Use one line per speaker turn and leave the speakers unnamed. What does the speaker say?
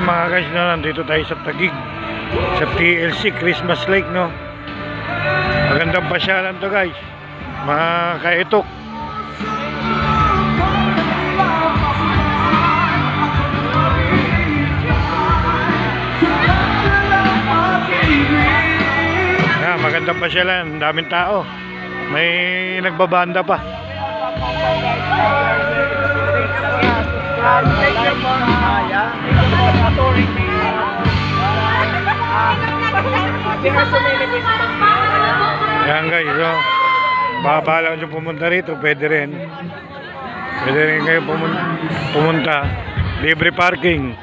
Ayan mga guys, no, nandito tayo sa Taguig, sa TLC Christmas Lake, no. Magandang pasyalan to guys, mga kaitok. Ayan, magandang pasyalan, daming tao, may nagbabanda pa. Yan guys, so, baka nyo pumunta rito, pwede rin kayo pumunta, libre parking.